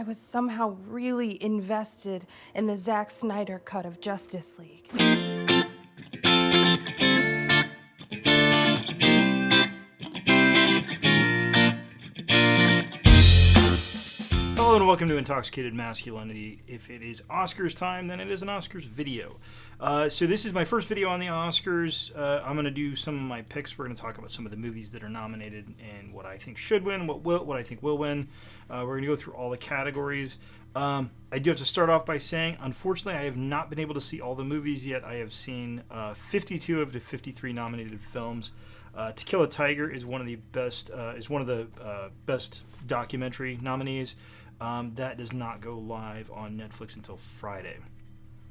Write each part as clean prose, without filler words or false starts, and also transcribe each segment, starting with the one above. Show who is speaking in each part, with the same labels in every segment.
Speaker 1: was somehow really invested in the Zack Snyder cut of Justice League.
Speaker 2: Hello and welcome to Intoxicated Masculinity. If it is Oscars time, then it is an Oscars video. So this is my first video on the Oscars. I'm going to do some of my picks. We're going to talk about some of the movies that are nominated and what I think should win, what I think will win. We're going to go through all the categories. I do have to start off by saying, unfortunately, I have not been able to see all the movies yet. I have seen 52 of the 53 nominated films. To Kill a Tiger is one of the best documentary nominees. That does not go live on Netflix until Friday.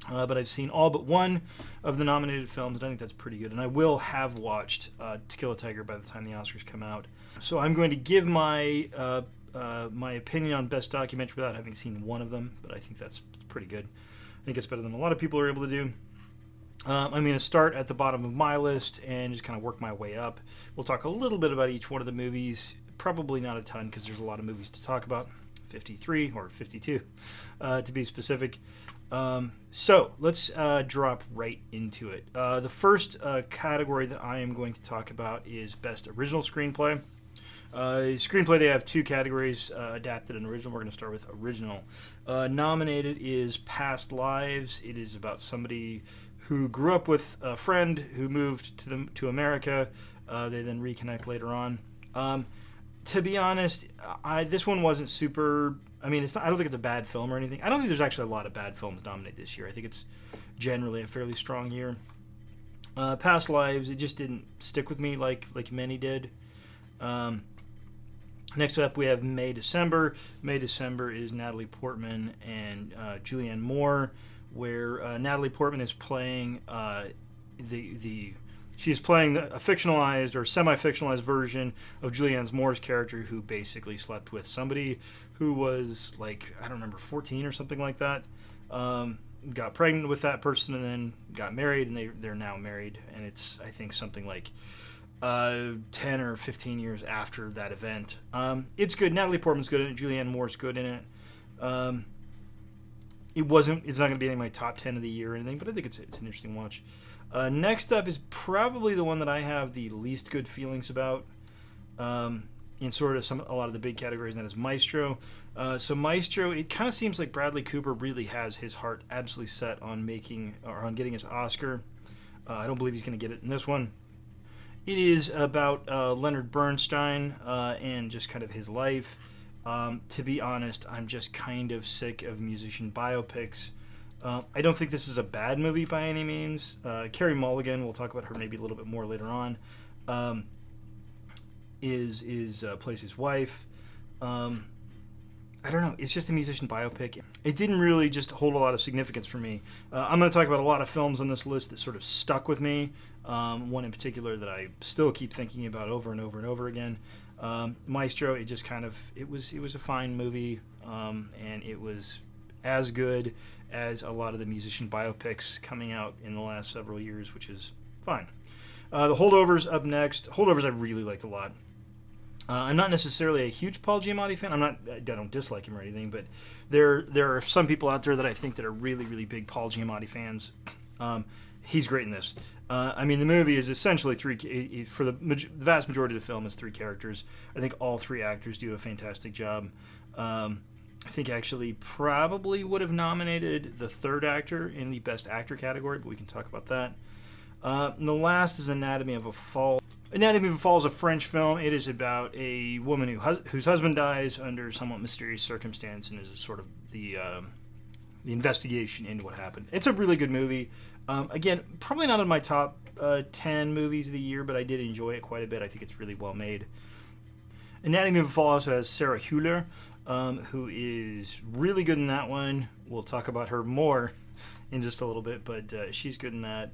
Speaker 2: But I've seen all but one of the nominated films, and I think that's pretty good. And I will have watched To Kill a Tiger by the time the Oscars come out. So I'm going to give my my opinion on Best Documentary without having seen one of them, but I think that's pretty good. I think it's better than a lot of people are able to do. I'm going to start at the bottom of my list and just kind of work my way up. We'll talk a little bit about each one of the movies. Probably not a ton because there's a lot of movies to talk about. 53 or 52 to be specific. So let's drop right into it. The first category that I am going to talk about is Best Original Screenplay. Screenplay, they have two categories, adapted and original. We're going to start with original. Nominated is Past Lives. It is about somebody who grew up with a friend who moved to America. They then reconnect later on. To be honest, this one wasn't super. I mean, I don't think it's a bad film or anything. I don't think there's actually a lot of bad films nominated this year. I think it's generally a fairly strong year. Past Lives, it just didn't stick with me like many did. Next up, we have May December. May December is Natalie Portman and Julianne Moore, where Natalie Portman is playing She's playing a fictionalized or semi-fictionalized version of Julianne Moore's character, who basically slept with somebody who was, like, I don't remember, 14 or something like that. Got pregnant with that person and then got married, and they're now married. And it's, I think, something like 10 or 15 years after that event. It's good. Natalie Portman's good in it. Julianne Moore's good in it. It's not going to be in my top 10 of the year or anything, but I think it's an interesting watch. Next up is probably the one that I have the least good feelings about in sort of a lot of the big categories, and that is Maestro. So Maestro, it kind of seems like Bradley Cooper really has his heart absolutely set on getting his Oscar. I don't believe he's going to get it in this one. It is about Leonard Bernstein and just kind of his life. To be honest, I'm just kind of sick of musician biopics. I don't think this is a bad movie by any means. Carey Mulligan, we'll talk about her maybe a little bit more later on, plays his wife. I don't know. It's just a musician biopic. It didn't really just hold a lot of significance for me. I'm going to talk about a lot of films on this list that sort of stuck with me. One in particular that I still keep thinking about over and over and over again. Maestro, it was a fine movie, and it was as good as a lot of the musician biopics coming out in the last several years, which is fine. The Holdovers up next. Holdovers I really liked a lot. I'm not necessarily a huge Paul Giamatti fan. I don't dislike him or anything, but there are some people out there that I think that are really, really big Paul Giamatti fans. He's great in this. I mean, the movie is essentially for the vast majority of the film is three characters. I think all three actors do a fantastic job. I think actually probably would have nominated the third actor in the Best Actor category, but we can talk about that. And the last is Anatomy of a Fall. Anatomy of a Fall is a French film. It is about a woman whose husband dies under somewhat mysterious circumstance, and is sort of the investigation into what happened. It's a really good movie. Again, probably not in my top 10 movies of the year, but I did enjoy it quite a bit. I think it's really well made. Anatomy of a Fall also has Sarah Hüller, who is really good in that one. We'll talk about her more in just a little bit, but she's good in that.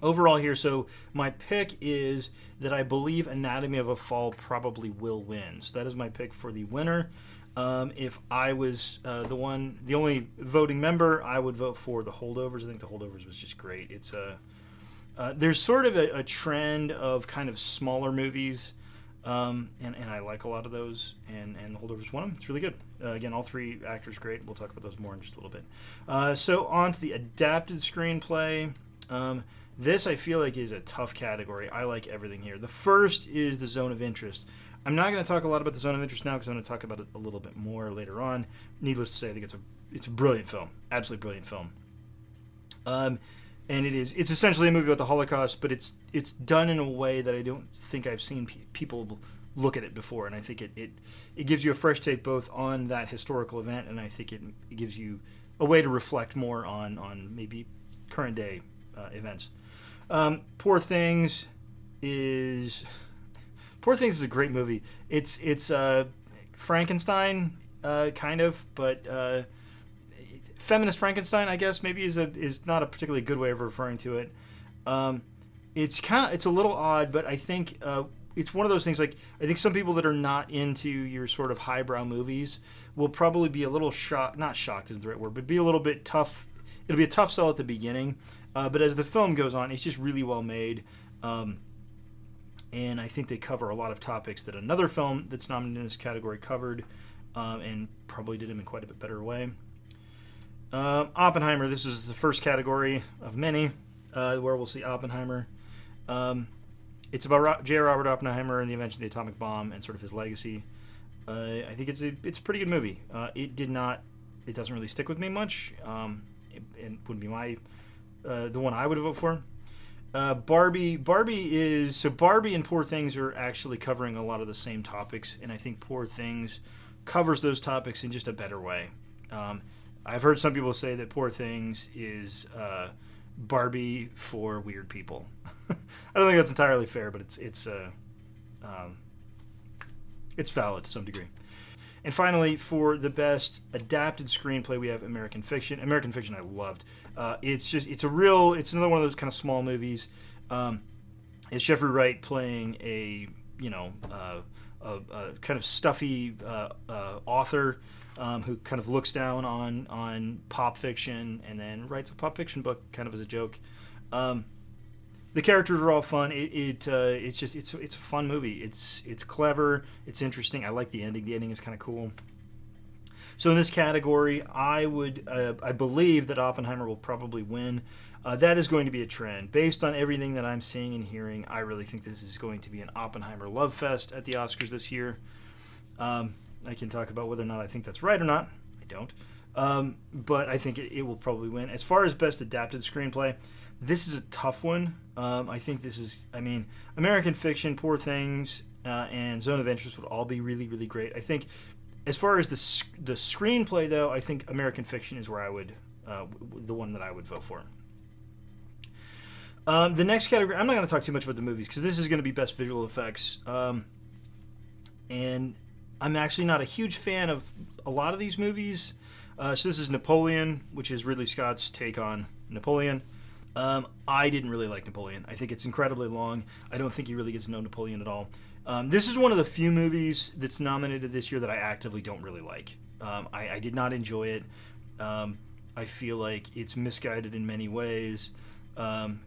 Speaker 2: Overall here, so my pick is that I believe Anatomy of a Fall probably will win. So that is my pick for the winner. If I was the only voting member, I would vote for The Holdovers. I think The Holdovers was just great. It's there's sort of a trend of kind of smaller movies and I like a lot of those, and The Holdovers one of them. It's really good. Again, all three actors great. We'll talk about those more in just a little bit. So on to the adapted screenplay. This I feel like is a tough category. I like everything here. The first is the zone of interest. I'm not going to talk a lot about the zone of interest now because I'm going to talk about it a little bit more later on. Needless to say, I think it's a brilliant film, absolutely brilliant film. And it's essentially a movie about the Holocaust, but it's done in a way that I don't think I've seen people look at it before, and I think it gives you a fresh take both on that historical event, and I think it gives you a way to reflect more on maybe current day events. Poor Things is a great movie. It's Frankenstein kind of, but feminist Frankenstein, I guess, maybe is not a particularly good way of referring to it. It's a little odd, but I think it's one of those things. Like, I think some people that are not into your sort of highbrow movies will probably be a little shocked. Not shocked is the right word, but be a little bit tough. It'll be a tough sell at the beginning, but as the film goes on, it's just really well made. And I think they cover a lot of topics that another film that's nominated in this category covered, and probably did them in quite a bit better way. Oppenheimer, this is the first category of many where we'll see Oppenheimer. It's about J. Robert Oppenheimer and the invention of the atomic bomb and sort of his legacy. I think it's a pretty good movie. It doesn't really stick with me much. It wouldn't be the one I would vote for. Barbie and Poor Things are actually covering a lot of the same topics, and I think Poor Things covers those topics in just a better way. I've heard some people say that Poor Things is Barbie for weird people. I don't think that's entirely fair, but it's valid to some degree. And finally, for the best adapted screenplay, we have American Fiction. American Fiction, I loved. It's another one of those kind of small movies. It's Jeffrey Wright playing a kind of stuffy author who kind of looks down on pop fiction and then writes a pop fiction book kind of as a joke. The characters are all fun. It's a fun movie. It's clever. It's interesting. I like the ending. The ending is kind of cool. So in this category, I believe that Oppenheimer will probably win. That is going to be a trend. Based on everything that I'm seeing and hearing, I really think this is going to be an Oppenheimer love fest at the Oscars this year. I can talk about whether or not I think that's right or not. I don't. But I think it will probably win. As far as best adapted screenplay, this is a tough one. I think American Fiction, Poor Things, and Zone of Interest would all be really, really great. I think as far as the screenplay, though, I think American Fiction is where the one that I would vote for. The next category, I'm not going to talk too much about the movies because this is going to be best visual effects. And I'm actually not a huge fan of a lot of these movies. So this is Napoleon, which is Ridley Scott's take on Napoleon. I didn't really like Napoleon. I think it's incredibly long. I don't think he really gets to know Napoleon at all. This is one of the few movies that's nominated this year that I actively don't really like. I did not enjoy it. I feel like it's misguided in many ways.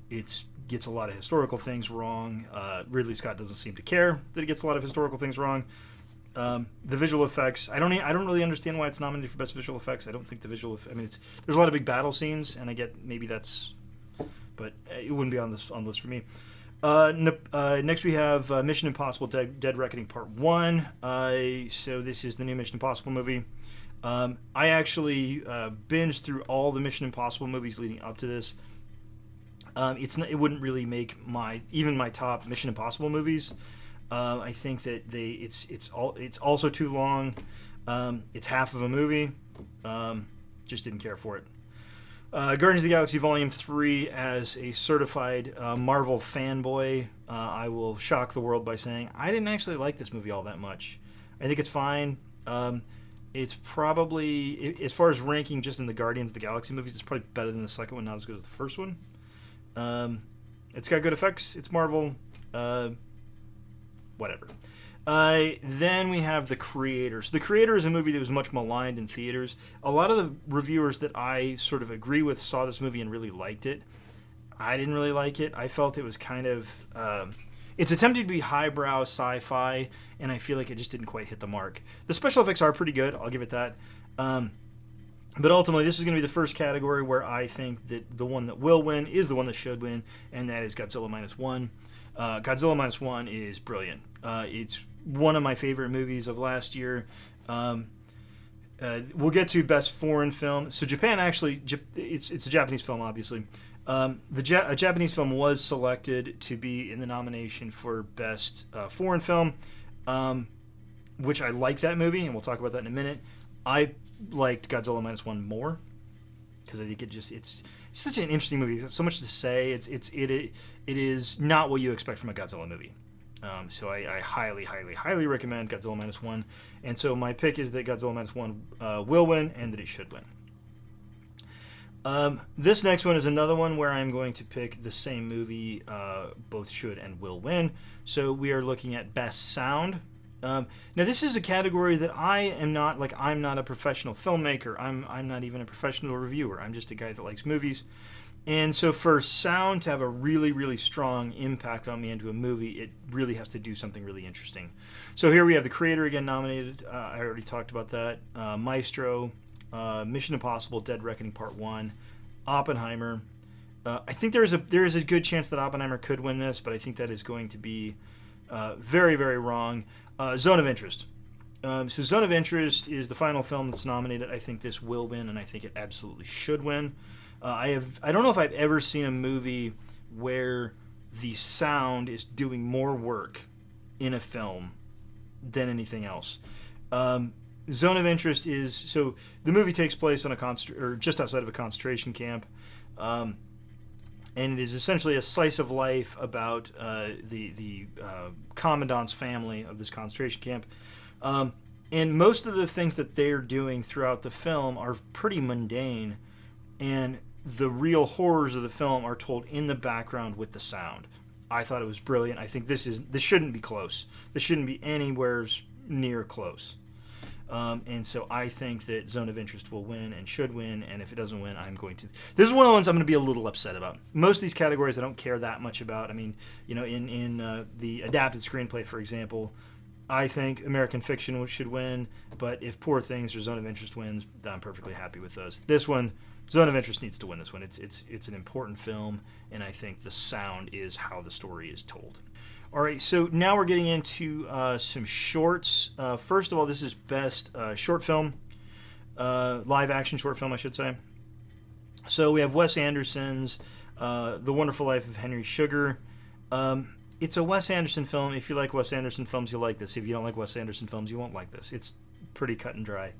Speaker 2: It gets a lot of historical things wrong. Ridley Scott doesn't seem to care that it gets a lot of historical things wrong. The visual effects, I don't really understand why it's nominated for best visual effects. I don't think there's a lot of big battle scenes, and I get maybe that's, but it wouldn't be on the list for me. Next we have Mission Impossible Dead Reckoning Part 1. So this is the new Mission Impossible movie. I actually binged through all the Mission Impossible movies leading up to this. It wouldn't really make even my top Mission Impossible movies. I think that it's also too long. It's half of a movie. Just didn't care for it. Guardians of the Galaxy Volume 3, as a certified Marvel fanboy, I will shock the world by saying I didn't actually like this movie all that much. I think it's fine. It's probably, as far as ranking just in the Guardians of the Galaxy movies, it's probably better than the second one, not as good as the first one. It's got good effects. It's Marvel. Whatever. Then we have The Creator. So The Creator is a movie that was much maligned in theaters. A lot of the reviewers that I sort of agree with saw this movie and really liked it. I didn't really like it. I felt it was kind of... it's attempted to be highbrow sci-fi, and I feel like it just didn't quite hit the mark. The special effects are pretty good, I'll give it that. But ultimately, this is going to be the first category where I think that the one that will win is the one that should win, and that is Godzilla Minus One. Godzilla Minus One is brilliant. It's one of my favorite movies of last year. We'll get to best foreign film. So Japan actually, it's a Japanese film, obviously. A Japanese film was selected to be in the nomination for best foreign film, which I like that movie, and we'll talk about that in a minute. I liked Godzilla Minus One more because I think it's such an interesting movie. There's so much to say. It is not what you expect from a Godzilla movie. So I highly recommend Godzilla Minus One. And so my pick is that Godzilla Minus One will win and that it should win. This next one is another one where I'm going to pick the same movie, both should and will win. So we are looking at best sound. Now this is a category that I'm not a professional filmmaker. I'm not even a professional reviewer. I'm just a guy that likes movies. And so for sound to have a really, really strong impact on me into a movie, it really has to do something really interesting. So here we have the creator again nominated. I already talked about that. Maestro, Mission Impossible, Dead Reckoning Part 1, Oppenheimer. I think there is a good chance that Oppenheimer could win this, but I think that is going to be very, very wrong. Zone of Interest. So Zone of Interest is the final film that's nominated. I think this will win, and I think it absolutely should win. I don't know if I've ever seen a movie where the sound is doing more work in a film than anything else. Zone of Interest is, so the movie takes place on or just outside of a concentration camp, and it is essentially a slice of life about the commandant's family of this concentration camp. And most of the things that they're doing throughout the film are pretty mundane, and the real horrors of the film are told in the background with the sound. I thought it was brilliant. I think this shouldn't be close. This shouldn't be anywhere near close. And so I think that Zone of Interest will win and should win, and if it doesn't win, I'm going to... This is one of the ones I'm going to be a little upset about. Most of these categories I don't care that much about. I mean, in the adapted screenplay, for example, I think American Fiction should win, but if Poor Things or Zone of Interest wins, I'm perfectly happy with those. This one, Zone of Interest needs to win this one. It's an important film, and I think the sound is how the story is told. All right, so now we're getting into some shorts. First of all, this is best short film, live action short film, I should say. So we have Wes Anderson's The Wonderful Life of Henry Sugar. It's a Wes Anderson film. If you like Wes Anderson films, you'll like this. If you don't like Wes Anderson films, you won't like this. It's pretty cut and dry.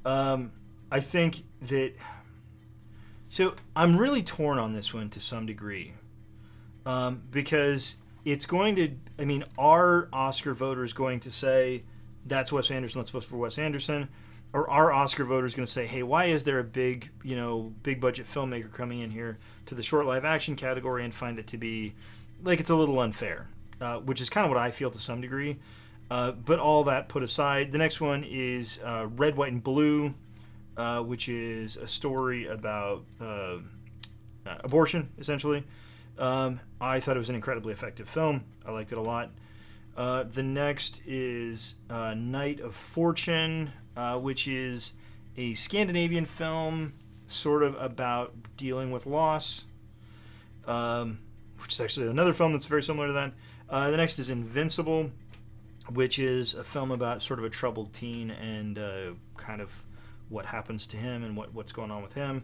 Speaker 2: I think that... So I'm really torn on this one to some degree. Because it's going to... I mean, our Oscar voter is going to say, that's Wes Anderson, let's vote for Wes Anderson. Or our Oscar voter is going to say, hey, why is there a big budget filmmaker coming in here to the short live action category and find it to be... like it's a little unfair, which is kind of what I feel to some degree. But all that put aside, the next one is Red, White, and Blue, which is a story about abortion, essentially. I thought it was an incredibly effective film. I liked it a lot. The next is Night of Fortune, which is a Scandinavian film sort of about dealing with loss. Which is actually another film that's very similar to that. The next is Invincible, which is a film about sort of a troubled teen and kind of what happens to him and what's going on with him.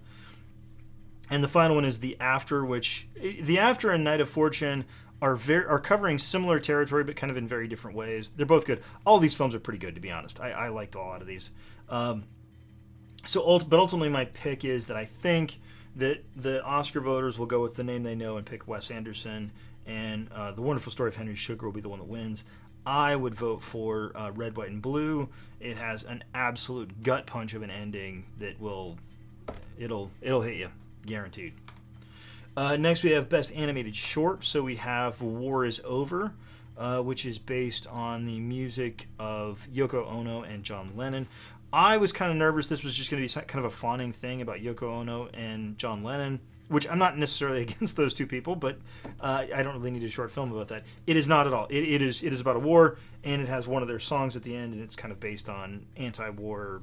Speaker 2: And the final one is The After, which The After and Night of Fortune are covering similar territory, but kind of in very different ways. They're both good. All these films are pretty good, to be honest. I liked a lot of these. But ultimately, my pick is that I think that the Oscar voters will go with the name they know and pick Wes Anderson, and The Wonderful Story of Henry Sugar will be the one that wins. I would vote for Red, White, and Blue. It has an absolute gut punch of an ending that it'll hit you, guaranteed. Next we have Best Animated Short. So we have War is Over, which is based on the music of Yoko Ono and John Lennon. I was kind of nervous this was just going to be kind of a fawning thing about Yoko Ono and John Lennon. which I'm not necessarily against those two people, but I don't really need a short film about that. It is not at all. It is about a war, and it has one of their songs at the end, and it's kind of based on anti-war,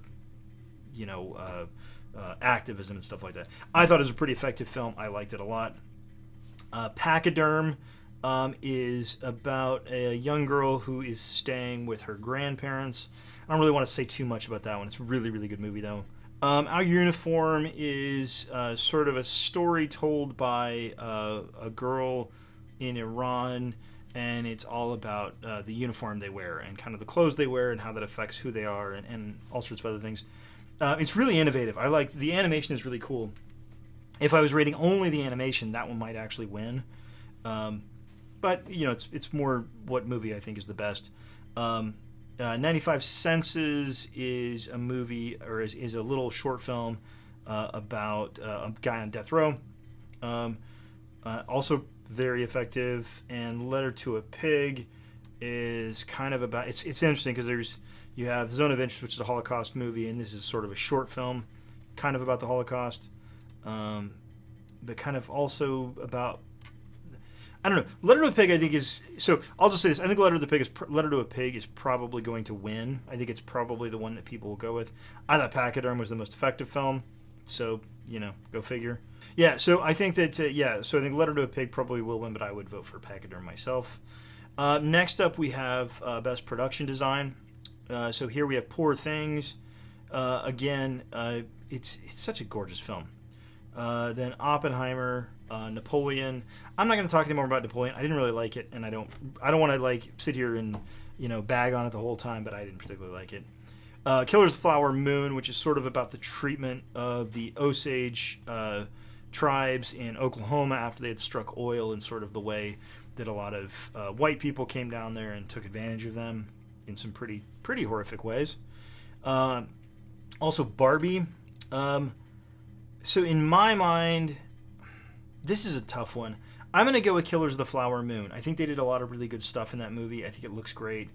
Speaker 2: activism and stuff like that. I thought it was a pretty effective film. I liked it a lot. Pachyderm is about a young girl who is staying with her grandparents. I don't really want to say too much about that one. It's a really, really good movie, though. Our Uniform is sort of a story told by a girl in Iran, and it's all about the uniform they wear and kind of the clothes they wear and how that affects who they are and all sorts of other things. It's really innovative. I like the animation is really cool. If I was rating only the animation, that one might actually win. But it's more what movie I think is the best. 95 Senses is a movie, or is a little short film about a guy on death row. Also very effective. And Letter to a Pig is kind of about. It's interesting because you have Zone of Interest, which is a Holocaust movie, and this is sort of a short film, kind of about the Holocaust, but kind of also about. I don't know. Letter to a Pig, I think is so. I'll just say this: I think Letter to a Pig is probably going to win. I think it's probably the one that people will go with. I thought Pachyderm was the most effective film, so go figure. Yeah, so I think that so I think Letter to a Pig probably will win, but I would vote for Pachyderm myself. Next up, we have Best Production Design. So here we have Poor Things. Again, it's such a gorgeous film. Then Oppenheimer. Napoleon. I'm not going to talk anymore about Napoleon. I didn't really like it, and I don't want to sit here and bag on it the whole time, but I didn't particularly like it. Killers of the Flower Moon, which is sort of about the treatment of the Osage tribes in Oklahoma after they had struck oil, and sort of the way that a lot of white people came down there and took advantage of them in some pretty horrific ways. Also Barbie. So in my mind, this is a tough one. I'm going to go with Killers of the Flower Moon. I think they did a lot of really good stuff in that movie. I think it looks great.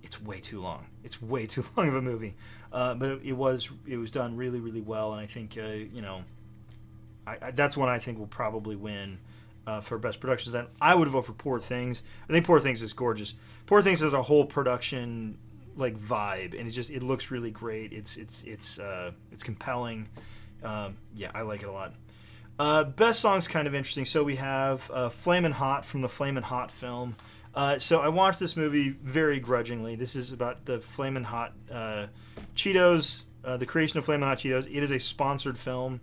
Speaker 2: It's way too long. It's way too long of a movie. But it was done really, really well. And I think, that's one I think will probably win for Best Production Design. I would vote for Poor Things. I think Poor Things is gorgeous. Poor Things has a whole production vibe, and it looks really great. It's compelling. I like it a lot. Best song's kind of interesting. So we have Flamin' Hot from the Flamin' Hot film. So I watched this movie very grudgingly. This is about the Flamin' Hot Cheetos, the creation of Flamin' Hot Cheetos. It is a sponsored film.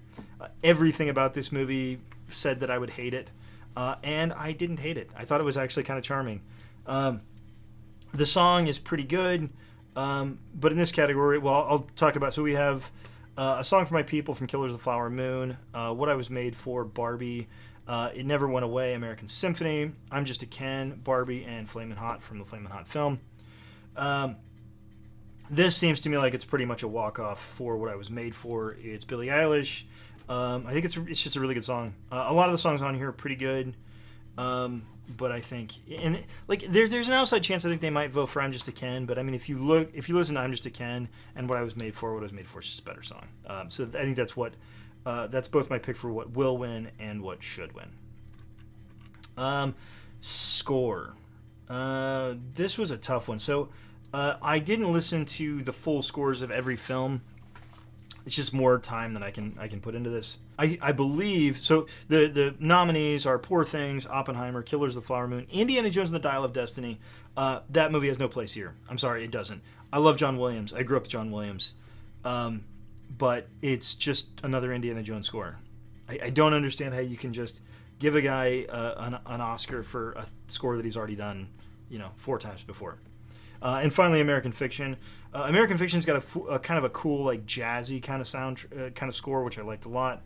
Speaker 2: Everything about this movie said that I would hate it, and I didn't hate it. I thought it was actually kind of charming. The song is pretty good, but in this category, well, I'll talk about. So we have A Song for My People from Killers of the Flower Moon, What I Was Made For, Barbie, It Never Went Away, American Symphony, I'm Just a Ken, Barbie, and Flamin' Hot from the Flamin' Hot film. This seems to me like it's pretty much a walk-off for What I Was Made For. It's Billie Eilish. I think it's just a really good song. A lot of the songs on here are pretty good. But I think, and there's an outside chance I think they might vote for I'm Just a Ken. But I mean, if you listen to I'm Just a Ken and What I Was Made For is just a better song. So I think that's that's both my pick for what will win and what should win. Score. This was a tough one. So I didn't listen to the full scores of every film. It's just more time than I can put into this. I believe so. The nominees are Poor Things, Oppenheimer, Killers of the Flower Moon, Indiana Jones and the Dial of Destiny. That movie has no place here. I'm sorry, it doesn't. I love John Williams. I grew up with John Williams, but it's just another Indiana Jones score. I don't understand how you can just give a guy an Oscar for a score that he's already done, 4 times before. And finally, American Fiction. American Fiction's got a kind of a cool, jazzy kind of sound, kind of score, which I liked a lot.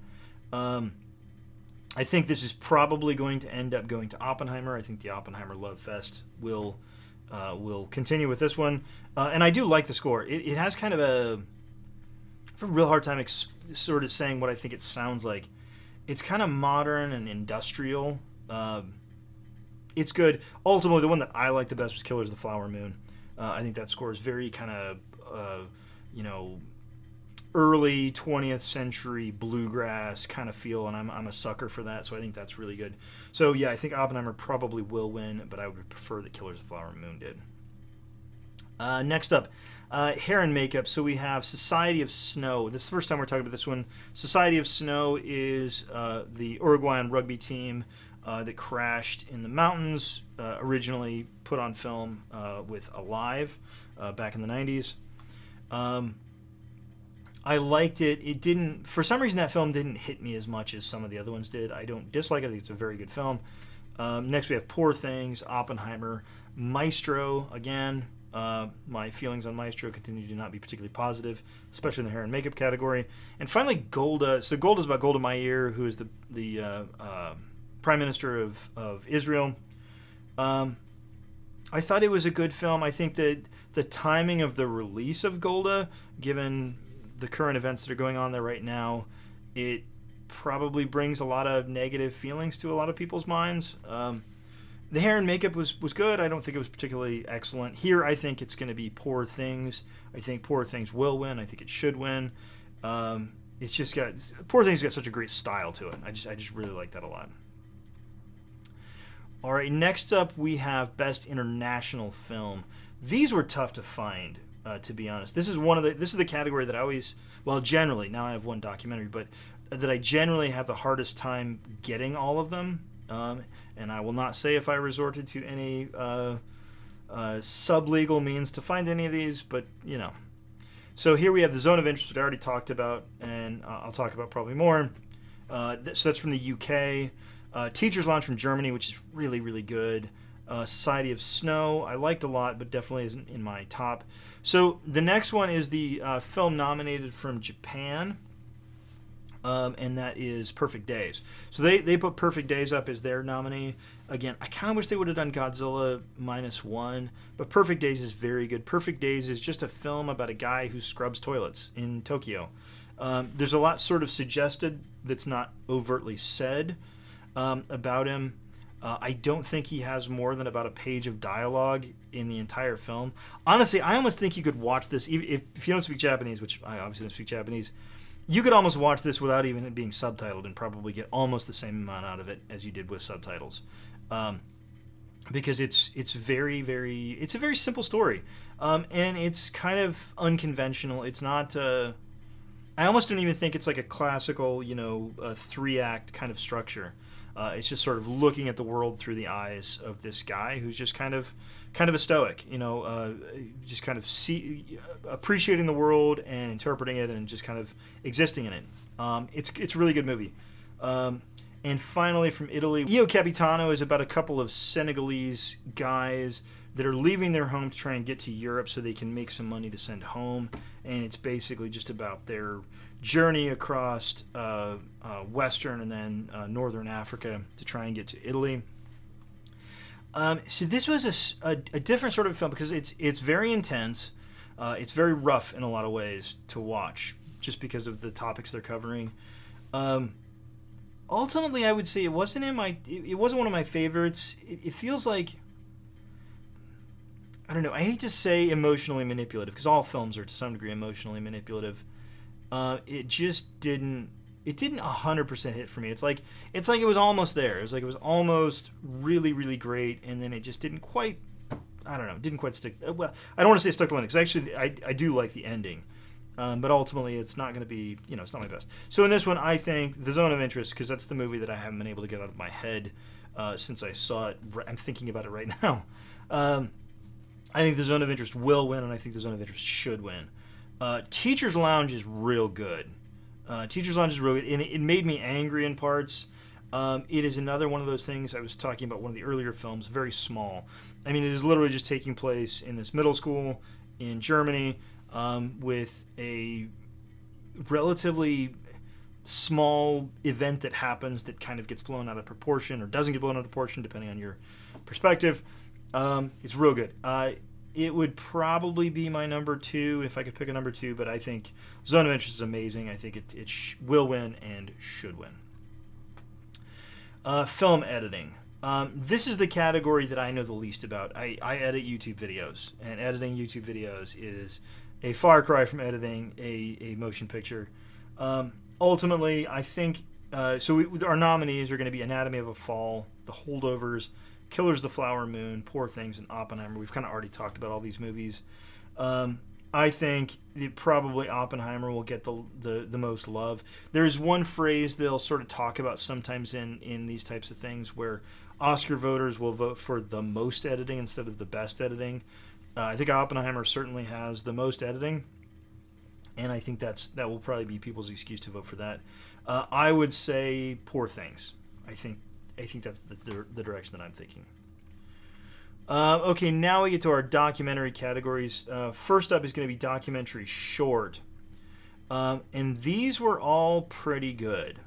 Speaker 2: I think this is probably going to end up going to Oppenheimer. I think the Oppenheimer Love Fest will continue with this one, and I do like the score. It has kind of I have a real hard time sort of saying what I think it sounds like. It's kind of modern and industrial. It's good. Ultimately, the one that I like the best was Killers of the Flower Moon. I think that score is very kind of, early 20th century bluegrass kind of feel, and I'm a sucker for that, so I think that's really good. So yeah, I think Oppenheimer probably will win, but I would prefer that Killers of the Flower Moon did. Next up, hair and makeup. So we have Society of Snow. This is the first time we're talking about this one. Society of Snow is the Uruguayan rugby team that crashed in the mountains, originally put on film with Alive back in the 90s. I liked it. It didn't, for some reason, that film didn't hit me as much as some of the other ones did. I don't dislike it. I think it's a very good film. Next, we have Poor Things, Oppenheimer, Maestro. Again, my feelings on Maestro continue to not be particularly positive, especially in the hair and makeup category. And finally, Golda. So Golda is about Golda Meir, who is the Prime Minister of Israel. I thought it was a good film. I think that the timing of the release of Golda, given the current events that are going on there right now, it probably brings a lot of negative feelings to a lot of people's minds. The hair and makeup was good. I don't think it was particularly excellent. Here, I think it's going to be Poor Things. I think Poor Things will win. I think it should win. It's just got Poor Things got such a great style to it. I just really like that a lot. All right, next up we have Best International Film. These were tough to find, to be honest. This is the category that I always, well, generally, now I have one documentary, but that I generally have the hardest time getting all of them. And I will not say if I resorted to any sub-legal means to find any of these, but you know. So here we have the Zone of Interest that I already talked about, and I'll talk about probably more. So that's from the UK. Teacher's Lounge from Germany, which is really, really good. Society of Snow, I liked a lot, but definitely isn't in my top. So the next one is the film nominated from Japan, and that is Perfect Days. So they put Perfect Days up as their nominee. Again, I kind of wish they would have done Godzilla -1, but Perfect Days is very good. Perfect Days is just a film about a guy who scrubs toilets in Tokyo. There's a lot sort of suggested that's not overtly said about him. I don't think he has more than about a page of dialogue in the entire film. Honestly, I almost think you could watch this, if you don't speak Japanese, which I obviously don't speak Japanese, you could almost watch this without even it being subtitled and probably get almost the same amount out of it as you did with subtitles. Because it's a very simple story. And it's kind of unconventional. It's not... I almost don't even think it's like a classical, 3-act kind of structure. It's just sort of looking at the world through the eyes of this guy who's just kind of a stoic, just kind of appreciating the world and interpreting it and just kind of existing in it. It's a really good movie. And finally, from Italy, Io Capitano is about a couple of Senegalese guys that are leaving their home to try and get to Europe so they can make some money to send home. And it's basically just about their journey across Western and then Northern Africa to try and get to Italy. So this was a different sort of film because it's very intense. It's very rough in a lot of ways to watch just because of the topics they're covering. Ultimately, I would say it wasn't one of my favorites. It feels like, I don't know, I hate to say emotionally manipulative because all films are to some degree emotionally manipulative. It just didn't 100% hit for me. It's like it was almost there. It was almost really, really great, and then it just didn't quite stick. Well, I don't want to say stuck the landing because actually I do like the ending. But ultimately, it's not going to be, it's not my best. So in this one, I think The Zone of Interest, because that's the movie that I haven't been able to get out of my head since I saw it. I'm thinking about it right now. I think The Zone of Interest will win, and I think The Zone of Interest should win. Teacher's Lounge is real good. Teacher's Lounge is real good, and it made me angry in parts. It is another one of those things. I was talking about one of the earlier films, very small. I mean, it is literally just taking place in this middle school in Germany, with a relatively small event that happens that kind of gets blown out of proportion or doesn't get blown out of proportion, depending on your perspective. It's real good. It would probably be my number 2 if I could pick a number 2, but I think Zone of Interest is amazing. I think it will win and should win. Film editing. This is the category that I know the least about. I edit YouTube videos, and editing YouTube videos is a far cry from editing a motion picture. Ultimately, I think our nominees are going to be Anatomy of a Fall, The Holdovers, Killers of the Flower Moon, Poor Things, and Oppenheimer. We've kind of already talked about all these movies. I think probably Oppenheimer will get the most love. There's one phrase they'll sort of talk about sometimes in these types of things where Oscar voters will vote for the most editing instead of the best editing. I think Oppenheimer certainly has the most editing, and I think that will probably be people's excuse to vote for that. I would say Poor Things. I think that's the direction that I'm thinking. Okay, now we get to our documentary categories. First up is going to be documentary short. And these were all pretty good.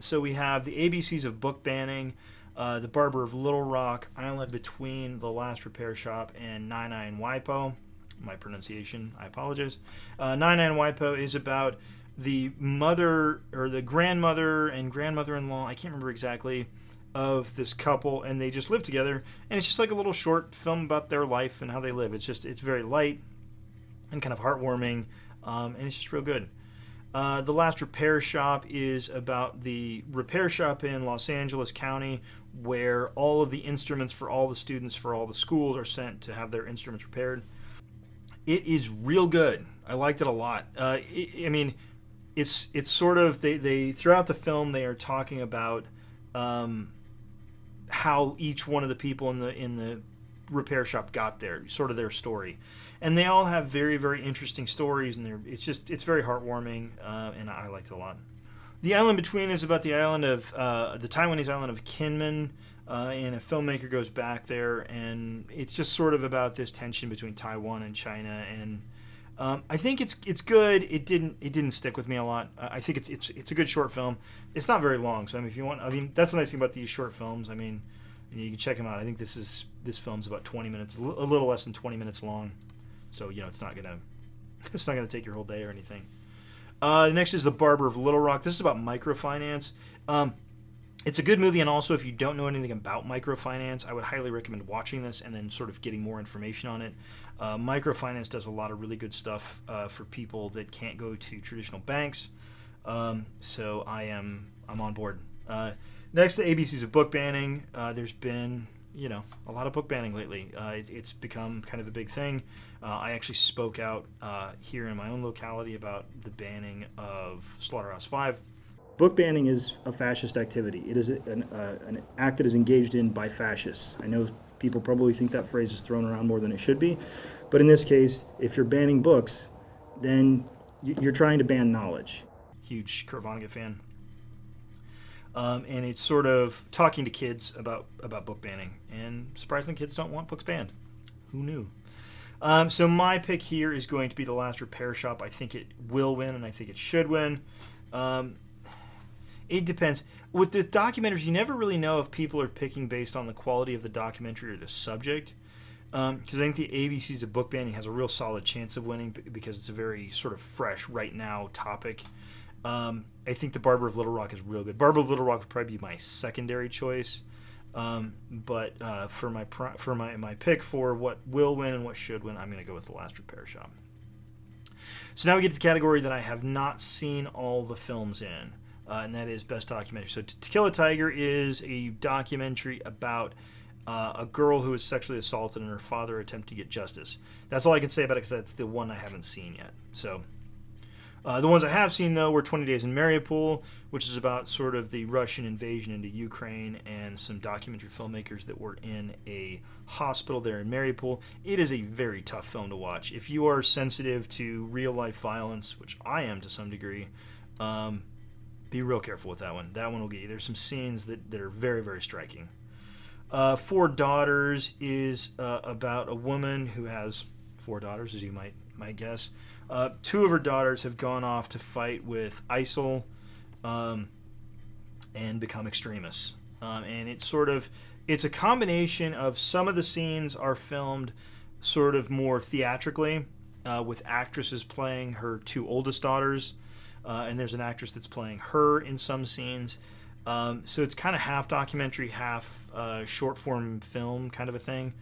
Speaker 2: So we have the ABCs of book banning, The Barber of Little Rock, Island Between, The Last Repair Shop, and 99 Waipo. My pronunciation, I apologize. 99 Waipo is about the mother or the grandmother and grandmother-in-law, I can't remember exactly, of this couple, and they just live together, and it's just like a little short film about their life and how they live. It's very light and kind of heartwarming, and it's just real good. The Last Repair Shop is about the repair shop in Los Angeles County where all of the instruments for all the students for all the schools are sent to have their instruments repaired. It is real good. I liked it a lot. It's sort of they throughout the film they are talking about how each one of the people in the repair shop got there, sort of their story, and they all have very, very interesting stories, and it's very heartwarming, and I liked it a lot. The Island Between is about the island of the Taiwanese island of Kinmen, and a filmmaker goes back there, and it's just sort of about this tension between Taiwan and China, and I think it's good. It didn't stick with me a lot. I think it's a good short film. It's not very long, so if you want, that's the nice thing about these short films. You can check them out. I think this film's about 20 minutes, a little less than 20 minutes long. So it's not gonna take your whole day or anything. Next is The Barber of Little Rock. This is about microfinance. It's a good movie, and also if you don't know anything about microfinance, I would highly recommend watching this and then sort of getting more information on it. Microfinance does a lot of really good stuff for people that can't go to traditional banks. So I'm on board. Next to ABCs of book banning, there's been a lot of book banning lately. It's become kind of a big thing. I actually spoke out here in my own locality about the banning of Slaughterhouse-Five. Book banning is a fascist activity. It is an act that is engaged in by fascists. I know people probably think that phrase is thrown around more than it should be, but in this case, if you're banning books, then you're trying to ban knowledge. Huge Kurt Vonnegut fan. And it's sort of talking to kids about book banning. And surprisingly, kids don't want books banned. Who knew? So my pick here is going to be The Last Repair Shop. I think it will win, and I think it should win. It depends. With the documentaries, you never really know if people are picking based on the quality of the documentary or the subject. Because I think the ABCs of book banning has a real solid chance of winning because it's a very sort of fresh, right now topic. I think The Barber of Little Rock is real good. Barber of Little Rock would probably be my secondary choice. But for my pick for what will win and what should win, I'm going to go with The Last Repair Shop. So now we get to the category that I have not seen all the films in, and that is Best Documentary. So To Kill a Tiger is a documentary about a girl who was sexually assaulted and her father attempted to get justice. That's all I can say about it because that's the one I haven't seen yet. So the ones I have seen, though, were 20 Days in Mariupol, which is about sort of the Russian invasion into Ukraine and some documentary filmmakers that were in a hospital there in Mariupol. It is a very tough film to watch. If you are sensitive to real-life violence, which I am to some degree, be real careful with that one. That one will get you. There's some scenes that are very, very striking. Four Daughters is about a woman who has four daughters, as you might guess. Two of her daughters have gone off to fight with ISIL and become extremists. And it's a combination of some of the scenes are filmed sort of more theatrically with actresses playing her two oldest daughters. And there's an actress that's playing her in some scenes. So it's kind of half documentary, half short form film kind of a thing.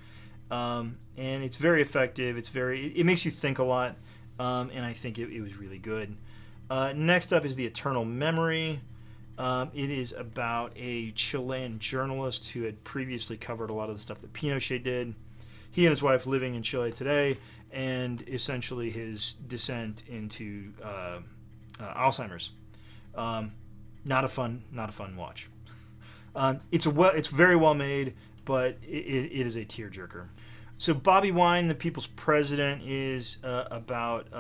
Speaker 2: And it's very effective. It makes you think a lot. and I think it was really good. Next up is The Eternal Memory. It is about a Chilean journalist who had previously covered a lot of the stuff that Pinochet did. He and his wife living in Chile today, and essentially his descent into Alzheimer's. Not a fun watch. It's very well made, but it is a tearjerker. So Bobby Wine, the People's President, is about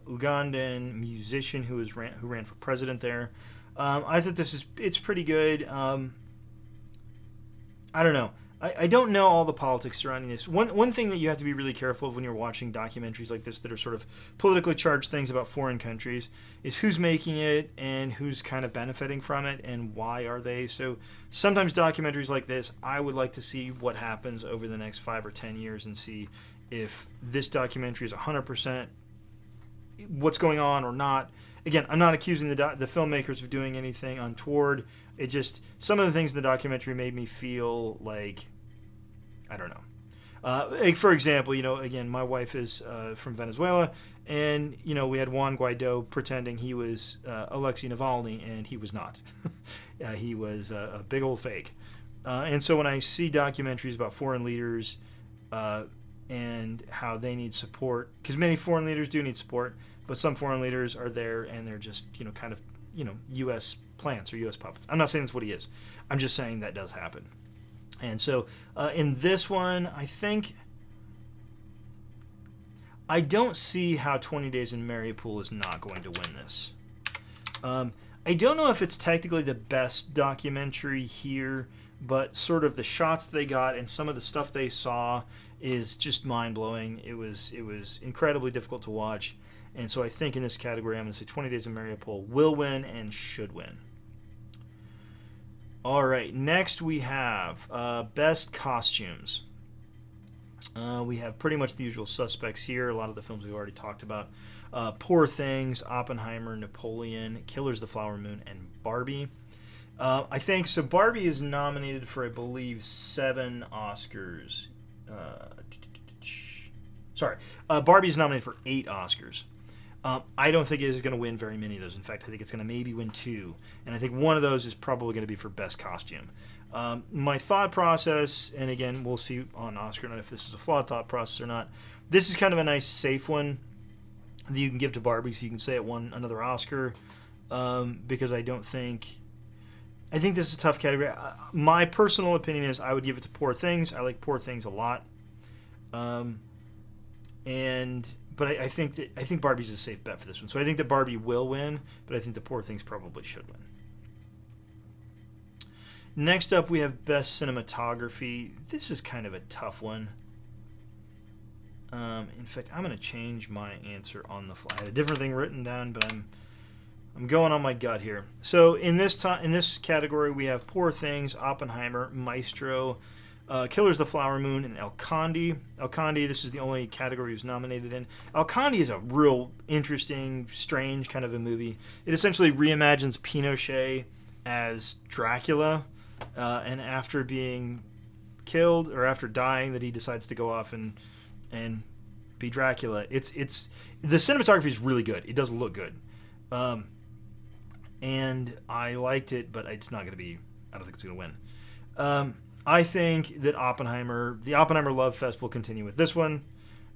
Speaker 2: Ugandan musician who ran for president there. I thought it's pretty good. I don't know. I don't know all the politics surrounding this. One thing that you have to be really careful of when you're watching documentaries like this that are sort of politically charged things about foreign countries is who's making it and who's kind of benefiting from it and why are they. So sometimes documentaries like this, I would like to see what happens over the next 5 or 10 years and see if this documentary is 100% what's going on or not. Again, I'm not accusing the filmmakers of doing anything untoward. It just, some of the things in the documentary made me feel like, I don't know. Like for example, again, my wife is from Venezuela, and we had Juan Guaido pretending he was Alexei Navalny, and he was not. He was a big old fake. And so when I see documentaries about foreign leaders and how they need support, because many foreign leaders do need support, but some foreign leaders are there and they're just kind of U.S. plants or U.S. puppets. I'm not saying that's what he is. I'm just saying that does happen. And so in this one, I don't see how 20 Days in Mariupol is not going to win this. I don't know if it's technically the best documentary here, but sort of the shots they got and some of the stuff they saw is just mind-blowing. It was incredibly difficult to watch. And so I think in this category, I'm going to say 20 Days in Mariupol will win and should win. All right, next we have Best Costumes. We have pretty much the usual suspects here. A lot of the films we've already talked about. Poor Things, Oppenheimer, Napoleon, Killers of the Flower Moon, and Barbie. I think, so Barbie is nominated for, I believe, 7 Oscars. Barbie is nominated for 8 Oscars. I don't think it is going to win very many of those. In fact, I think it's going to maybe win 2. And I think one of those is probably going to be for Best Costume. My thought process, and again, we'll see on Oscar night if this is a flawed thought process or not. This is kind of a nice, safe one that you can give to Barbie so you can say it won another Oscar. Because I think this is a tough category. My personal opinion is I would give it to Poor Things. I like Poor Things a lot. But I think Barbie's a safe bet for this one. So I think that Barbie will win, but I think the Poor Things probably should win. Next up, we have Best Cinematography. This is kind of a tough one. In fact, I'm going to change my answer on the fly. I had a different thing written down, but I'm going on my gut here. So in this category, we have Poor Things, Oppenheimer, Maestro, Killers of the Flower Moon, and El Condi. El Condi, this is the only category he was nominated in. El Condi is a real interesting, strange kind of a movie. It essentially reimagines Pinochet as Dracula, and after being killed, or after dying, that he decides to go off and be Dracula. It's the cinematography is really good. It does look good. And I liked it, but it's not going to be, I don't think it's going to win. I think that the Oppenheimer Love Fest will continue with this one.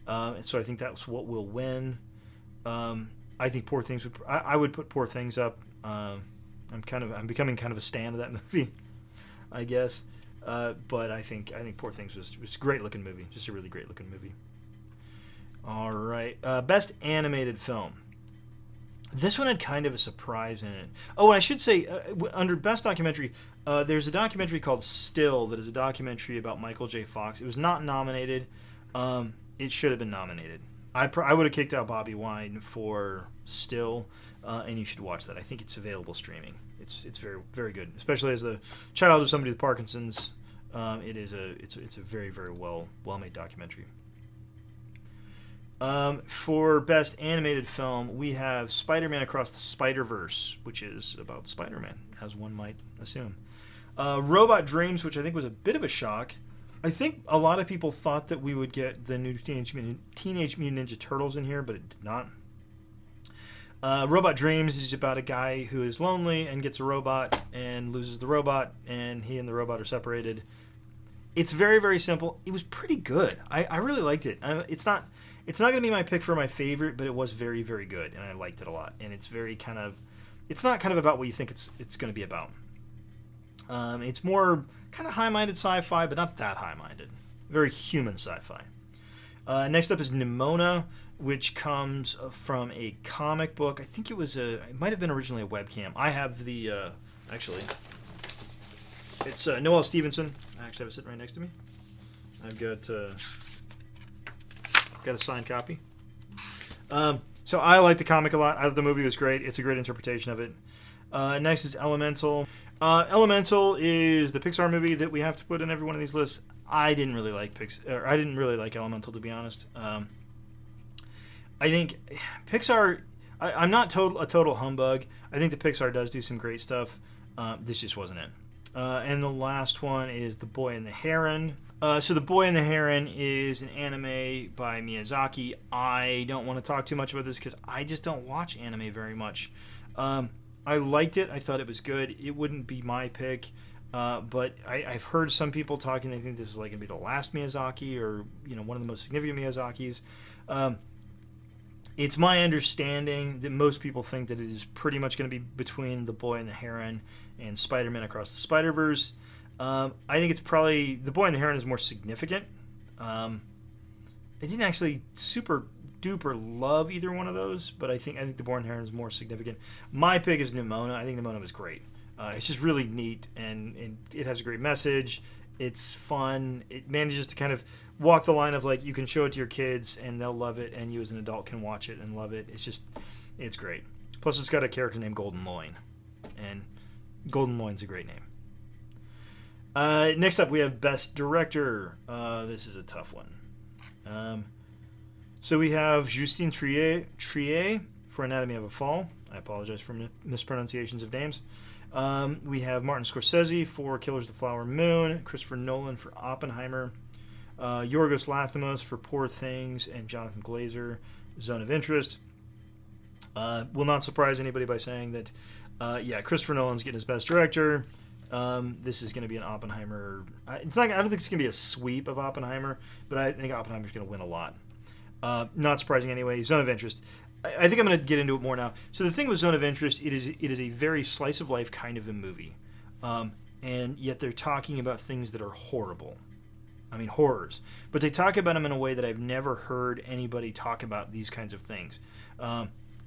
Speaker 2: So I think that's what will win. I think Poor Things I would put Poor Things up. I'm becoming kind of a stan of that movie, I guess. But I think Poor Things was a great looking movie. Just a really great looking movie. All right. Best Animated Film. This one had kind of a surprise in it. Oh, and I should say, under Best Documentary, there's a documentary called Still that is a documentary about Michael J. Fox. It was not nominated. It should have been nominated. I would have kicked out Bobby Wine for Still, and you should watch that. I think it's available streaming. It's very, very good, especially as the child of somebody with Parkinson's. It's a very, very well made documentary. For Best Animated Film, we have Spider-Man Across the Spider-Verse, which is about Spider-Man, as one might assume. Robot Dreams, which I think was a bit of a shock. I think a lot of people thought that we would get the new Teenage Mutant Ninja Turtles in here, but it did not. Robot Dreams is about a guy who is lonely and gets a robot and loses the robot, and he and the robot are separated. It's very, very simple. It was pretty good. I really liked it. It's not going to be my pick for my favorite, but it was very, very good, and I liked it a lot. And it's very kind of, it's not kind of about what you think it's going to be about. It's more kind of high-minded sci-fi, but not that high-minded. Very human sci-fi. Next up is Nimona, which comes from a comic book. I think it might have been originally a webcam. I have the, actually, it's Noelle Stevenson. I actually have it sitting right next to me. I've got a signed copy. So I like the comic a lot. I thought the movie was great. It's a great interpretation of it. Next is Elemental. Elemental is the Pixar movie that we have to put in every one of these lists. I didn't really like I didn't really like Elemental, to be honest. I think Pixar. I'm not a total humbug. I think the Pixar does do some great stuff. This just wasn't it. And the last one is The Boy and the Heron. So The Boy and the Heron is an anime by Miyazaki. I don't want to talk too much about this because I just don't watch anime very much. I liked it. I thought it was good. It wouldn't be my pick. But I've heard some people talking. They think this is like going to be the last Miyazaki, or one of the most significant Miyazakis. It's my understanding that most people think that it is pretty much going to be between The Boy and the Heron and Spider-Man Across the Spider-Verse. I think it's probably The Boy and the Heron is more significant. I didn't actually super duper love either one of those, but I think The Boy and the Heron is more significant. My pick is Nimona. I think Nimona was great. It's just really neat, and it has a great message. It's fun. It manages to kind of walk the line of like you can show it to your kids and they'll love it, and you as an adult can watch it and love it. It's great. Plus, it's got a character named Golden Loin, and Golden Loin's a great name. Next up, we have Best Director. This is a tough one. So we have Justine Triet for Anatomy of a Fall. I apologize for mispronunciations of names. We have Martin Scorsese for Killers of the Flower Moon, Christopher Nolan for Oppenheimer, Yorgos Lanthimos for Poor Things, and Jonathan Glazer, Zone of Interest. Will not surprise anybody by saying that, Christopher Nolan's getting his Best Director. This is going to be an Oppenheimer. I don't think it's going to be a sweep of Oppenheimer, but I think Oppenheimer's going to win a lot. Not surprising anyway. Zone of Interest. I think I'm going to get into it more now. So the thing with Zone of Interest, it is a very slice of life kind of a movie, and yet they're talking about things that are horrible. I mean, horrors. But they talk about them in a way that I've never heard anybody talk about these kinds of things.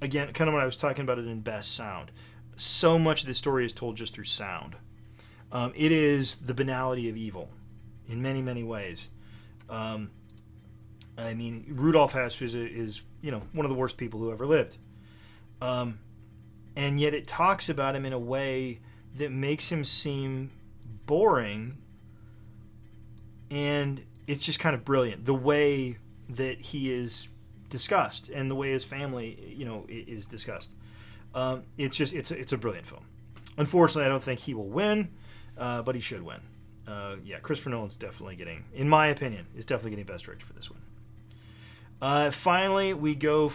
Speaker 2: Again, kind of when I was talking about it in Best Sound. So much of the story is told just through sound. It is the banality of evil in many, many ways. I mean, Rudolph Hess is one of the worst people who ever lived. And yet it talks about him in a way that makes him seem boring, and it's just kind of brilliant. The way that he is discussed and the way his family, is discussed. It's a brilliant film. Unfortunately, I don't think he will win, but he should win. Christopher Nolan's definitely getting, in my opinion, is definitely getting Best Director for this one. Finally, we go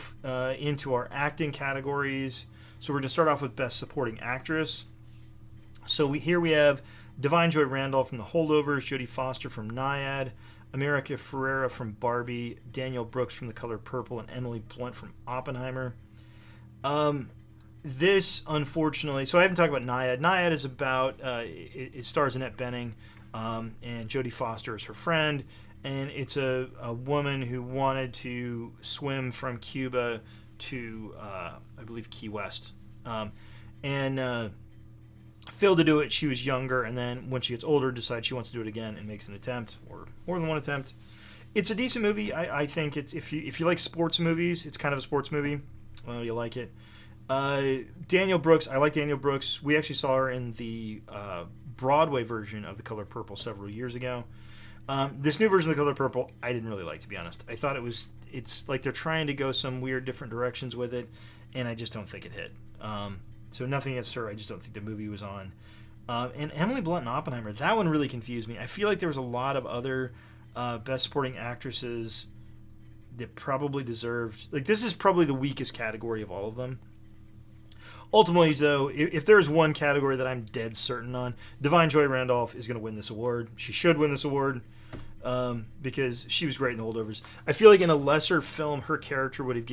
Speaker 2: into our acting categories. So we're going to start off with Best Supporting Actress. So we have Divine Joy Randolph from The Holdovers, Jodie Foster from Nyad, America Ferrera from Barbie, Danielle Brooks from The Color Purple, and Emily Blunt from Oppenheimer. This, unfortunately, so I haven't talked about Nyad. Nyad is about, it stars Annette Bening, and Jodie Foster is her friend. And it's a woman who wanted to swim from Cuba to, I believe, Key West. And failed to do it. She was younger, and then when she gets older, decides she wants to do it again and makes an attempt, or more than one attempt. It's a decent movie. I think it's if you like sports movies, it's kind of a sports movie. Well, you'll like it. Danielle Brooks, I like Danielle Brooks. We actually saw her in the Broadway version of The Color Purple several years ago. This new version of The Color Purple, I didn't really like, to be honest. I thought it's like they're trying to go some weird different directions with it, and I just don't think it hit. So nothing against her, I just don't think the movie was on. And Emily Blunt and Oppenheimer, that one really confused me. I feel like there was a lot of other Best Supporting Actresses that probably deserved, like, this is probably the weakest category of all of them. Ultimately, though, if there's one category that I'm dead certain on, Divine Joy Randolph is going to win this award. She should win this award because she was great in The Holdovers. I feel like in a lesser film, her character would have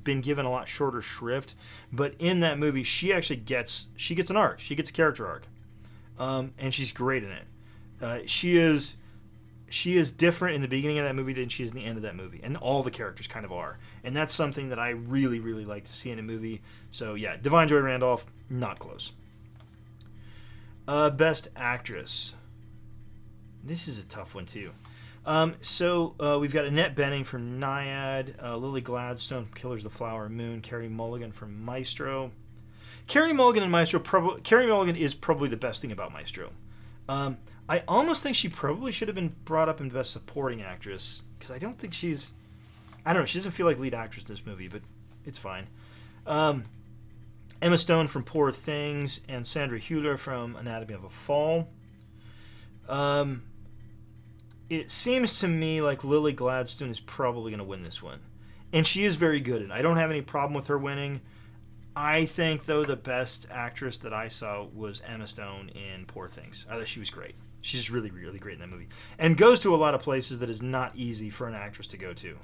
Speaker 2: been given a lot shorter shrift. But in that movie, she actually gets an arc. She gets a character arc, and she's great in it. She is different in the beginning of that movie than she is in the end of that movie, and all the characters kind of are, and that's something that I really, really like to see in a movie. So yeah, Divine Joy Randolph, not close. Best Actress. This is a tough one too. We've got Annette Bening from Naiad, Lily Gladstone from Killers of the Flower Moon, Carey Mulligan from Maestro. Carey Mulligan is probably the best thing about Maestro. I almost think she probably should have been brought up in Best Supporting Actress because I don't think she doesn't feel like lead actress in this movie, but it's fine. Emma Stone from Poor Things and Sandra Hüller from Anatomy of a Fall. It seems to me like Lily Gladstone is probably going to win this one, and she is very good, and I don't have any problem with her winning. I think, though, the best actress that I saw was Emma Stone in Poor Things. I thought she was great. She's really, really great in that movie. And goes to a lot of places that is not easy for an actress to go to.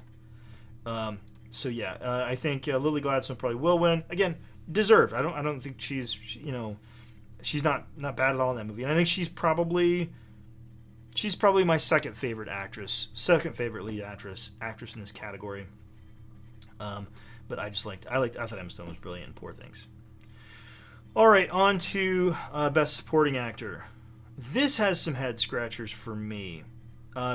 Speaker 2: I think Lily Gladstone probably will win. Again, deserved. I don't think she's not bad at all in that movie. And I think she's probably my second favorite lead actress in this category. But I thought Emma Stone was brilliant in Poor Things. All right, on to Best Supporting Actor. This has some head scratchers for me.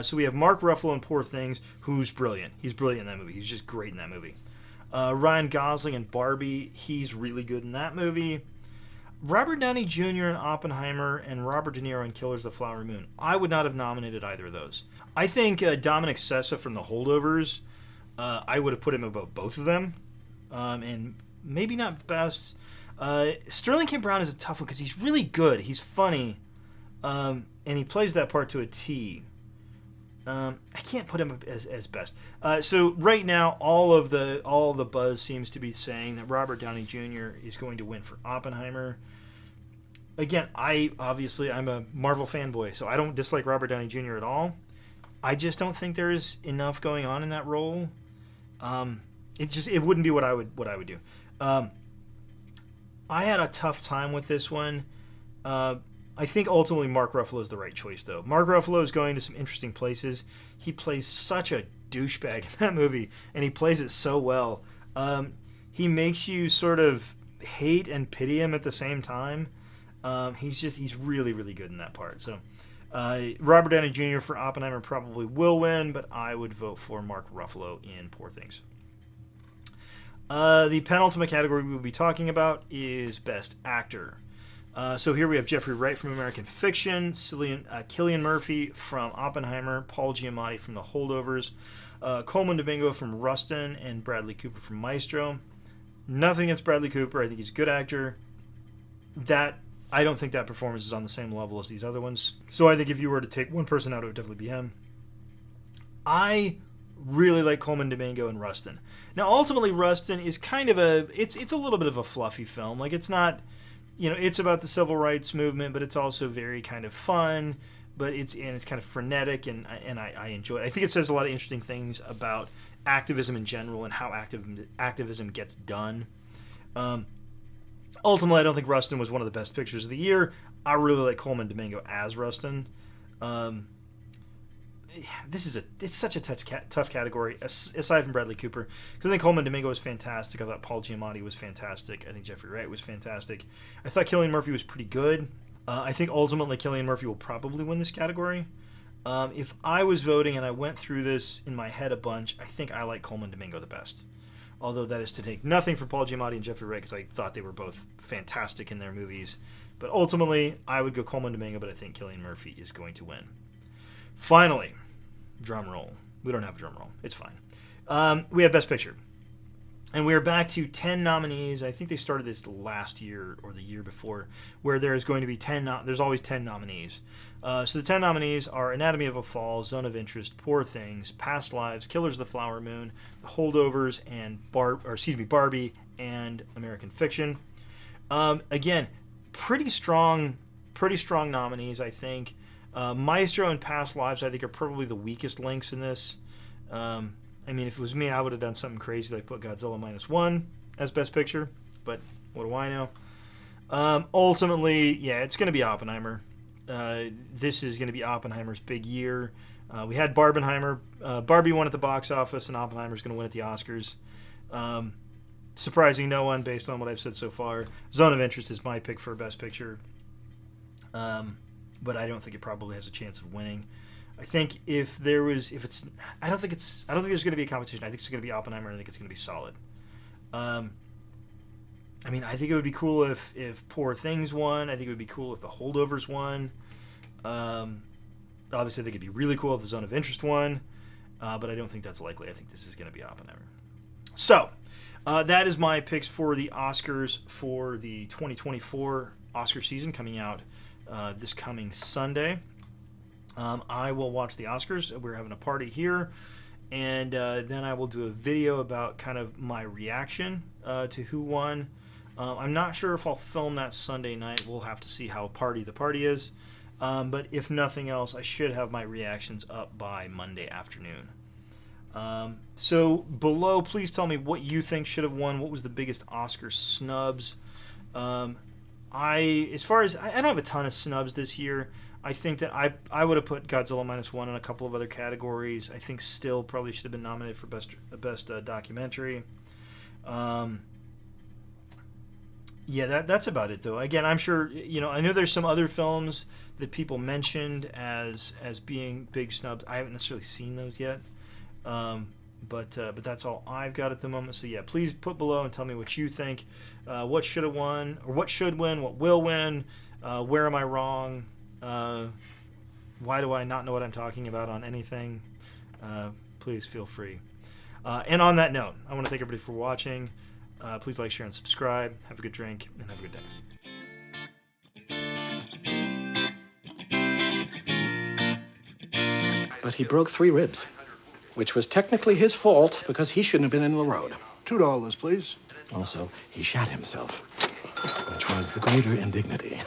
Speaker 2: So we have Mark Ruffalo in Poor Things, who's brilliant. He's brilliant in that movie. He's just great in that movie. Ryan Gosling in Barbie, he's really good in that movie. Robert Downey Jr. in Oppenheimer and Robert De Niro in Killers of the Flower Moon. I would not have nominated either of those. I think Dominic Sessa from The Holdovers, I would have put him above both of them. And maybe not best. Sterling K. Brown is a tough one because he's really good. He's funny. And he plays that part to a T. I can't put him as best. So right now, all the buzz seems to be saying that Robert Downey Jr. is going to win for Oppenheimer. Again, I'm a Marvel fanboy, so I don't dislike Robert Downey Jr. at all. I just don't think there is enough going on in that role. It wouldn't be what I would do. I had a tough time with this one. I think ultimately Mark Ruffalo is the right choice, though. Mark Ruffalo is going to some interesting places. He plays such a douchebag in that movie, and he plays it so well. He makes you sort of hate and pity him at the same time. He's really, really good in that part. So Robert Downey Jr. for Oppenheimer probably will win, but I would vote for Mark Ruffalo in Poor Things. The penultimate category we'll be talking about is Best Actor. So here we have Jeffrey Wright from American Fiction, Cillian Murphy from Oppenheimer, Paul Giamatti from The Holdovers, Coleman Domingo from Rustin, and Bradley Cooper from Maestro. Nothing against Bradley Cooper. I think he's a good actor. I don't think that performance is on the same level as these other ones. So I think if you were to take one person out, it would definitely be him. I really like Coleman Domingo and Rustin. Now, ultimately, Rustin is kind of it's a little bit of a fluffy film. Like, it's not, it's about the civil rights movement, but it's also very kind of fun, but it's kind of frenetic, and I enjoy it. I think it says a lot of interesting things about activism in general and how activism gets done. Ultimately, I don't think Rustin was one of the best pictures of the year. I really like Coleman Domingo as Rustin. It's such a tough category, aside from Bradley Cooper, because I think Coleman Domingo was fantastic. I thought Paul Giamatti was fantastic. I think Jeffrey Wright was fantastic. I thought Cillian Murphy was pretty good. I think ultimately Cillian Murphy will probably win this category. If I was voting and I went through this in my head a bunch, I think I like Coleman Domingo the best. Although that is to take nothing from Paul Giamatti and Jeffrey Wright, because I thought they were both fantastic in their movies. But ultimately, I would go Coleman Domingo, but I think Cillian Murphy is going to win. Finally, drum roll. We don't have a drum roll. It's fine. We have Best Picture. And we are back to 10 nominees. I think they started this last year or the year before, where there's going to be there's always 10 nominees. So the 10 nominees are Anatomy of a Fall, Zone of Interest, Poor Things, Past Lives, Killers of the Flower Moon, The Holdovers, and Barbie and American Fiction. Again, pretty strong nominees, I think. Maestro and Past Lives, I think, are probably the weakest links in this. I mean, if it was me, I would have done something crazy like put Godzilla -1 as Best Picture, but what do I know? Ultimately, yeah, it's going to be Oppenheimer. This is going to be Oppenheimer's big year. We had Barbenheimer. Barbie won at the box office, and Oppenheimer's going to win at the Oscars. Surprising no one based on what I've said so far. Zone of Interest is my pick for Best Picture. But I don't think it probably has a chance of winning. I think I don't think there's going to be a competition. I think it's going to be Oppenheimer, and I think it's going to be solid. I mean, I think it would be cool if Poor Things won. I think it would be cool if The Holdovers won. Obviously, I think it'd be really cool if The Zone of Interest won, but I don't think that's likely. I think this is going to be Oppenheimer. So, that is my picks for the Oscars for the 2024 Oscar season coming out this coming Sunday. I will watch the Oscars. We're having a party here, and then I will do a video about kind of my reaction to who won. I'm not sure if I'll film that Sunday night. We'll have to see how party the party is. But if nothing else, I should have my reactions up by Monday afternoon. So below, please tell me what you think should have won. What was the biggest Oscar snubs? As far as I don't have a ton of snubs this year. I think that I would have put Godzilla -1 in a couple of other categories. I think still probably should have been nominated for best documentary. Yeah, that's about it though. Again, I'm sure I know there's some other films that people mentioned as being big snubs. I haven't necessarily seen those yet. But that's all I've got at the moment. So yeah, please put below and tell me what you think. What should have won, or what should win, what will win, where am I wrong? Why do I not know what I'm talking about on anything? Please feel free. And on that note, I want to thank everybody for watching. Please like, share, and subscribe. Have a good drink, and have a good day.
Speaker 3: But he broke 3 ribs, which was technically his fault because he shouldn't have been in the road.
Speaker 4: $2, please.
Speaker 3: Also, he shot himself, which was the greater indignity.